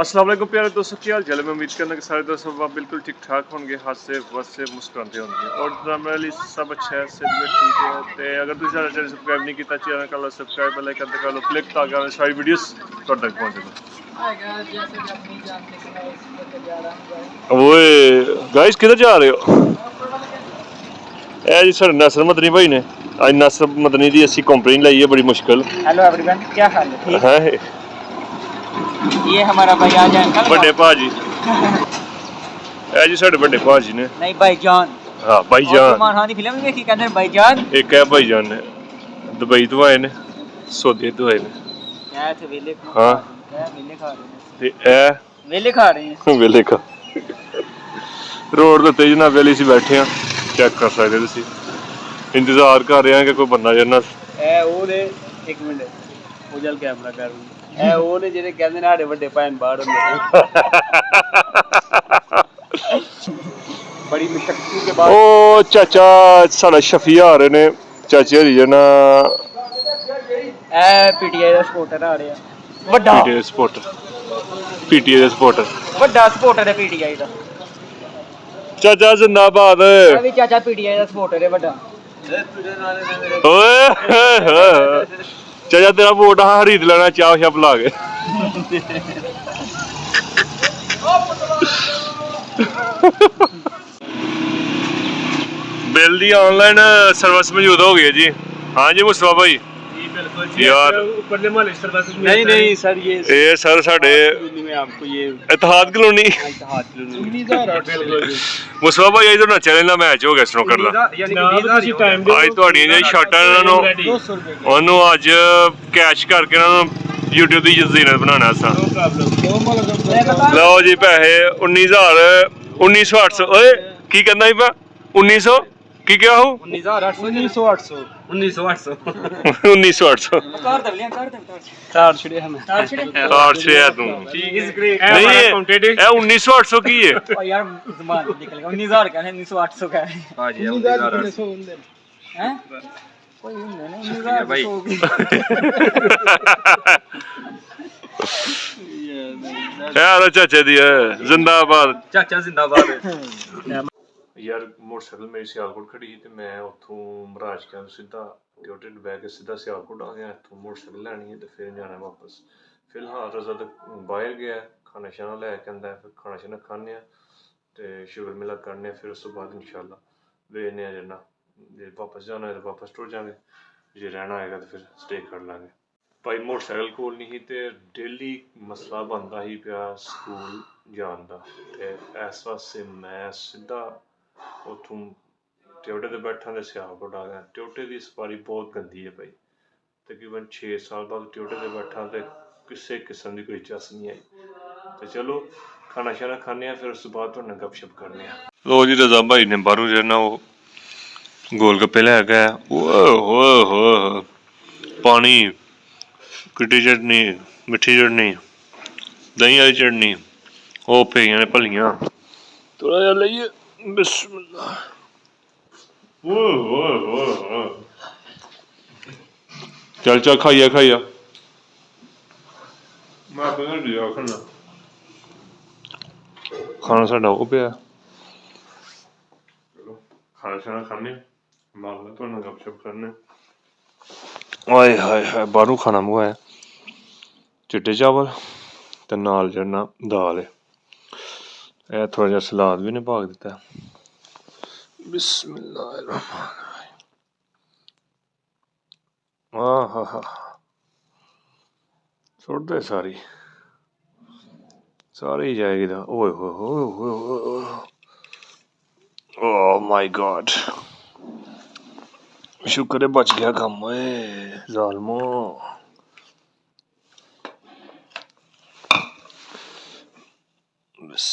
अस्सलाम वालेकुम प्यारे दोस्तों, क्या हाल चाल है। मैं उम्मीद करना कि सारे दोस्तों आप बिल्कुल ठीक ठाक होंगे, हाथ से बस से मुस्कुराते होंगे और नॉर्मली सब अच्छा है, सब ठीक है। तो अगर तुम सारा चैनल सब्सक्राइब नहीं किया चैनल कर लो सब्सक्राइब, बेल आइकन दबा लो, क्लिक ताकि आने सारी वीडियोस तुहाडे तक पहुंचे। ओए गाइस किधर जा रहे हो? ए जी साडे नासर मदनी भाई ने आज नासर मदनी दी ਅਸੀਂ कंपनी लाई है बड़ी मुश्किल। हेलो एवरीवन, क्या हाल है? ठीक है ये हमारा भाई आ जाए अंकल बड़े भाजी ए जी साडे बड़े भाजी ने नहीं भाईजान। हाँ भाईजान सलमान खान की फिल्म में देखी कहते हैं भाईजान। एक है भाईजान ने दुबई तो आए ने सऊदी तो आए ने क्या थे वेले खा हाँ क्या वेले खा रहे हैं ते ए वेले खा रहे हैं वेले का रोड ਦੇ ਉੱਤੇ ਜਨਾਬ ਵਾਲੀ ਸੀ ਬੈਠੇ ਆ ਚੈੱਕ ਕਰ ਸਕਦੇ ਤੁਸੀਂ ਇੰਤਜ਼ਾਰ ਕਰ ਰਹੇ ਆ ਕਿ ਕੋਈ ਬੰਦਾ ਜਰਨਾ ਇਹ ਉਹ ਨੇ ਇੱਕ ਮਿੰਟ ਉਹ ਜਲ ਕੈਮਰਾ ਕਰ ਇਹ ਉਹ ਨੇ ਜਿਹੜੇ ਕਹਿੰਦੇ ਨੇ ਸਾਡੇ ਵੱਡੇ ਭੈਣ ਬਾਹਰ ਹੁੰਦੇ ਬੜੀ ਮੁਸ਼ਕਲ ਕੇ ਬਾਅਦ ਉਹ ਚਾਚਾ ਸਾਡਾ ਸ਼ਫੀ ਆ ਰਹੇ ਨੇ ਚਾਚੇ ਹਰੀ ਜਨਾ ਇਹ ਪੀਟੀਆਈ ਦਾ ਸਪੋਰਟਰ ਆ ਰਿਹਾ ਵੱਡਾ ਪੀਟੀਏ ਦੇ ਸਪੋਰਟਰ ਵੱਡਾ ਸਪੋਰਟਰ ਹੈ ਪੀਟੀਆਈ ਦਾ ਚਾਚਾ ਜ਼ਿੰਦਾਬਾਦ ਇਹ ਵੀ ਚਾਚਾ ਪੀਟੀਆਈ ਦਾ ਸਪੋਰਟਰ ਹੈ ਵੱਡਾ ਓਏ ਚਾਚਾ ਤੇਰਾ ਵੋਟ ਹਾਂ ਖਰੀਦ ਲੈਣਾ ਚਾਹ ਸ਼ਾਪ ਲਾ ਕੇ बिल दी ऑनलाइन सर्विस मौजूद हो गई है जी। हाँ जी मुस्तफा भाई यार नहीं नहीं सर ये सर साढ़े में आपको ये इत्तेहाद कॉलोनी मुस्तफा भाई आज तो चैलेंज का मैच हो गया स्नूकर दा आज ਤੁਹਾਡੀਆਂ ਜਿਹੜੀਆਂ ਸ਼ਾਟਾਂ ਇਹਨਾਂ ਨੂੰ ਉਹਨੂੰ ਅੱਜ ਕੈਚ ਕਰਕੇ ਇਹਨਾਂ ਨੂੰ YouTube ਦੀ ਜ਼ੀਨਤ ਬਣਾਉਣਾ ਅਸਾਂ ਲਓ ਜੀ ਪੈਸੇ 19,800 ਓਏ ਕੀ ਕਰਨਾ ਸੀ ਪਾ 1900 ਕੀ ਕਿਹਾ ਹੋ 1900 ਤਾਰ ਛੜਿਆ ਤੂੰ ਨਹੀਂ ਇਹ 1900 ਕੀ ਹੈ यार जुबान निकल गया 19000 का है 1900 का है हां जी 1900 हैं कोई नहीं 1900 यार चाचा दी जिंदाबाद चाचा जिंदाबाद यार मोटरसाइकिल मेरी सियालकोट खड़ी थी तो मैं उतों महाराज क्या सीधा ट्योटे बह के सीधा सियालकोट आ गया इतों मोटरसाइकिल लैनी है तो फिर जाना वापस फिलहाल रजा तो बाहर गया खाना शाना लैके आंदा फिर खाना शाना खाने तो शुगर मिला करने फिर उस तो बाद इंशाल्लाह वेखने जना जे वापस जाना है तो वापस टुर जाएंगे जे रहना आएगा तो फिर स्टे कर लांगे भाई मोटरसाइकिल कोल नहीं तो डेली मसला बनता ही पिया स्कूल जान का इस वास्ते मैं सीधा उतों ट्योटे ते बैठा तो सियालकोट आ गया ट्योटे की सवारी बहुत गंदी है भाई तकरीबन 6 साल बाद ट्योटे ते बैठा तो किसी किस्म की कोई चस नहीं आई तो चलो खाना शाना खाने फिर उस बाद थोड़े गपशप करने लो जी रजा भाई ने बाहरों जो ना वो गोलगप्पे लै गया पानी खट्टी चटनी मिठी चटनी दही वाली चटनी वो पेइयां ने भलियां थोड़ा जा लाइए बिस्मिल्लाह चल चल खाइया खाइया मैं अपने लिया खाना खाना साडा वो पिया चलो खाना शाना खाने मारना थोड़ा गपशप करने हाय हाय हाय बाहरों खाना मंगवाया चिट्टे चावल ते नाल जड़ना दाल है थोड़ा जिहा सलाद भी ने भाग दिता बिस्मिल्लाहिर्रहमानिर्रहीम हा हा सुट दे सारी ही जाएगी दा ओए होए ओह माय गॉड शुक्र है बच गया कम ओए जालमो बस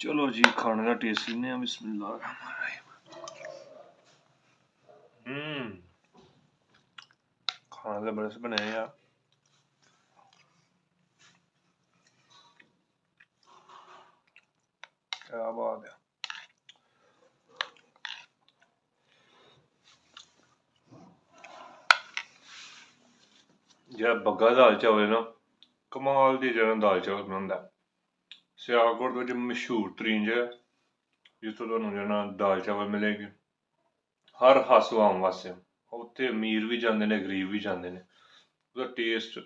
चलो जी खाने का टेस्ट लेने हैं बिस्मिल्लाहिर्रहमानिर्रहीम खाने तो बड़े से बने यार क्या बात है ਜਿਹੜਾ ਬੱਗਾ ਦਾਲ ਚਾਵਲ ਨਾ ਕਮਾਲ ਦੀ ਜਿਹੜਾ ਦਾਲ ਚਾਵਲ ਬਣਾਉਂਦਾ। ਸਿਆਲਕੋਟ ਵਿੱਚ ਮਸ਼ਹੂਰ ਤਰੀਨ ਜਗ੍ਹਾ ਜਿੱਥੋਂ ਤੁਹਾਨੂੰ ਜਿਹੜਾ ਦਾਲ ਚਾਵਲ ਮਿਲੇਗੀ ਹਰ ਹਾਸੋ ਆਮ ਵਾਸਤੇ। ਉੱਥੇ ਅਮੀਰ ਵੀ ਜਾਂਦੇ ਨੇ ਗਰੀਬ ਵੀ ਜਾਂਦੇ ਨੇ। ਉਹਦਾ ਟੇਸਟ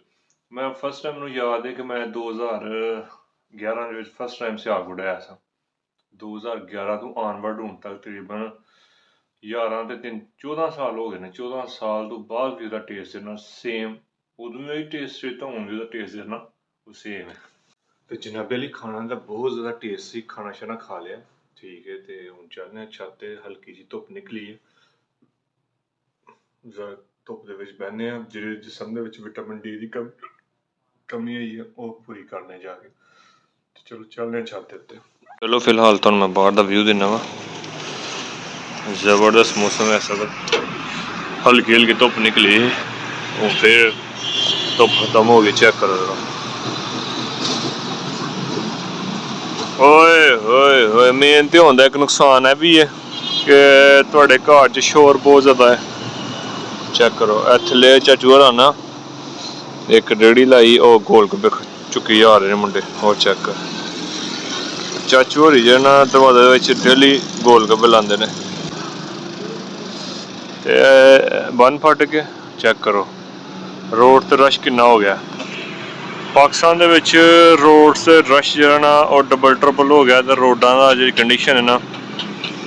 ਮੈਂ ਫਸਟ ਟਾਈਮ ਮੈਨੂੰ ਯਾਦ ਹੈ ਕਿ ਮੈਂ 2011 ਦੇ ਵਿੱਚ ਫਸਟ ਟਾਈਮ ਸਿਆਲਕੋਟ ਆਇਆ ਸਾਂ। 2011 ਤੋਂ ਆਨਵਰਡ ਹੁਣ ਤੱਕ ਤਕਰੀਬਨ 14 ਸਾਲ ਹੋ ਗਏ ਨੇ। 14 ਸਾਲ ਤੋਂ ਬਾਅਦ ਵੀ ਉਹਦਾ ਟੇਸਟ ਜਿਹੜਾ ਸੇਮ ਉਦੋਂ ਦਾ ਹੀ ਟੇਸਟ ਤਾਂ ਹੁਣ ਵੀ ਉਹਦਾ ਟੇਸਟ ਜਿਹੜਾ ਉਹ ਸੇਮ ਹੈ। ਤੇ ਜਨਾਬੇ ਲਈ ਖਾਣਾ ਦਾ ਬਹੁਤ ਜ਼ਿਆਦਾ ਟੇਸਟ ਸੀ। ਖਾਣਾ ਸ਼ਾਣਾ ਖਾ ਲਿਆ ਠੀਕ ਹੈ ਤੇ ਹੁਣ ਚੱਲਦੇ ਹਾਂ ਛੱਤ ਤੇ। ਹਲਕੀ ਜਿਹੀ ਧੁੱਪ ਨਿਕਲੀ ਹੈ। ਧੁੱਪ ਦੇ ਵਿੱਚ ਬਹਿੰਦੇ ਹਾਂ। ਜਿਹੜੇ ਜਿਸਮ ਦੇ ਵਿੱਚ ਵਿਟਾਮਿਨ ਡੀ ਦੀ ਕਮੀ ਹੋਈ ਹੈ ਉਹ ਪੂਰੀ ਕਰਨੇ ਜਾ ਕੇ। ਚਲੋ ਚੱਲਦੇ ਹਾਂ ਛੱਤ ਦੇ ਉੱਤੇ। ਚਲੋ ਫਿਲਹਾਲ ਤੁਹਾਨੂੰ ਮੈਂ ਬਾਹਰ ਦਾ ਵਿਊ ਦਿੰਦਾ ਵਾ। ਜ਼ਬਰਦਸਤ ਮੌਸਮ ਹੈ। ਸਭ ਹਲਕੀ ਹਲਕੀ ਧੁੱਪ ਨਿਕਲੀ ਉਹ ਫਿਰ ਧੁੱਪ ਖਤਮ ਹੋ ਗਈ। ਚੈੱਕ ਕਰੋ ਜਰਾ। ਓਏ ਹੋਏ ਹੋਏ ਮੇਨ ਤੇ ਹੁੰਦਾ ਇੱਕ ਨੁਕਸਾਨ ਹੈ ਵੀ ਹੈ ਕਿ ਤੁਹਾਡੇ ਘਰ 'ਚ ਸ਼ੋਰ ਬਹੁਤ ਜ਼ਿਆਦਾ ਹੈ। ਚੈੱਕ ਕਰੋ ਇਹ ਥੱਲੇ ਚਾਚੂ ਹੋਰਾਂ ਨਾ ਇੱਕ ਰੇਹੜੀ ਲਾਈ ਉਹ ਗੋਲ ਗੱਪੇ ਚੁੱਕੀ ਜਾ ਰਹੇ ਨੇ ਮੁੰਡੇ। ਉਹ ਚੈੱਕ ਚਾਚੂ ਹੋਰੀ ਜਿਹੜੇ ਨਾ ਦਰਵਾਜ਼ੇ ਦੇ ਵਿੱਚ ਡੇਲੀ ਗੋਲ ਗੱਪੇ ਲਾਉਂਦੇ ਨੇ। ਤੇ ਬੰਨ ਫਟ ਕੇ ਚੈੱਕ ਕਰੋ ਰੋਡ ਤੇ ਰਸ਼ ਕਿੰਨਾ ਹੋ ਗਿਆ। ਪਾਕਿਸਤਾਨ ਦੇ ਵਿੱਚ ਰੋਡਸ ਤੇ ਰਸ਼ ਜਿਹੜਾ ਨਾ ਉਹ ਡਬਲ ਟਰਬਲ ਹੋ ਗਿਆ। ਤੇ ਰੋਡਾਂ ਦਾ ਜਿਹੜੀ ਕੰਡੀਸ਼ਨ ਹੈ ਨਾ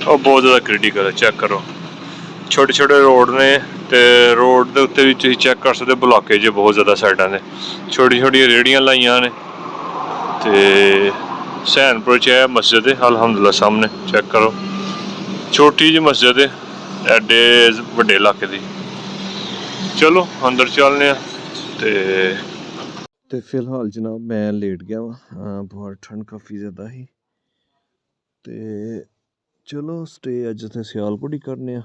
ਉਹ ਬਹੁਤ ਜ਼ਿਆਦਾ ਕ੍ਰਿਟੀਕਲ ਹੈ। ਚੈੱਕ ਕਰੋ ਛੋਟੇ ਛੋਟੇ ਰੋਡ ਨੇ ਤੇ ਰੋਡ ਦੇ ਉੱਤੇ ਵੀ ਤੁਸੀਂ ਚੈੱਕ ਕਰ ਸਕਦੇ ਬਲੋਕੇਜ ਬਹੁਤ ਜ਼ਿਆਦਾ ਸਾਈਡਾਂ ਤੇ। ਛੋਟੀ ਛੋਟੀਆਂ ਰੇਹੜੀਆਂ ਲਾਈਆਂ ਨੇ ਤੇ ਸੈਨਪੁਰ 'ਚ ਹੈ ਮਸਜਿਦ ਹੈ ਅਲਹਮਦੁਲਿਲਾ ਸਾਹਮਣੇ। ਚੈੱਕ ਕਰੋ ਛੋਟੀ ਜਿਹੀ ਮਸਜਿਦ ਹੈ ਐਡੇ ਵੱਡੇ ਇਲਾਕੇ ਦੀ। ਚਲੋ ਅੰਦਰ ਚੱਲਦੇ ਹਾਂ ਤੇ ਫਿਲਹਾਲ ਜਨਾਬ ਮੈਂ ਲੇਟ ਗਿਆ ਵਾ। ਬਹੁਤ ਠੰਡ ਕਾਫੀ ਜ਼ਿਆਦਾ ਸੀ ਤੇ ਚਲੋ ਸਟੇ ਅੱਜ ਅਸੀਂ ਸਿਆਲਕੋਟ ਹੀ ਕਰਨੇ ਆ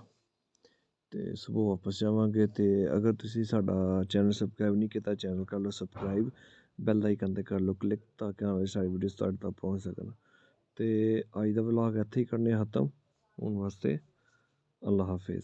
ਤੇ ਸੁਬਹ ਵਾਪਸ ਜਾਵਾਂਗੇ। ਤੇ ਅਗਰ ਤੁਸੀਂ ਸਾਡਾ ਚੈਨਲ ਸਬਸਕ੍ਰਾਈਬ ਨਹੀਂ ਕੀਤਾ ਚੈਨਲ ਕਰ ਲਓ ਸਬਸਕ੍ਰਾਈਬ। ਬੈਲ ਆਈਕਨ 'ਤੇ ਕਰ ਲਓ ਕਲਿੱਕ ਤਾਂ ਕਿ ਆਉਣ ਸਾਰੀ ਵੀਡੀਓਜ਼ ਤੁਹਾਡੇ ਤੱਕ ਪਹੁੰਚ ਸਕਣ। ਤੇ ਅੱਜ ਦਾ ਵਲੌਗ ਇੱਥੇ ਹੀ ਕਰਨੇ ਖਤਮ ਹੁਣ ਵਾਸਤੇ। ਅੱਲਾ ਹਾਫਿਜ਼।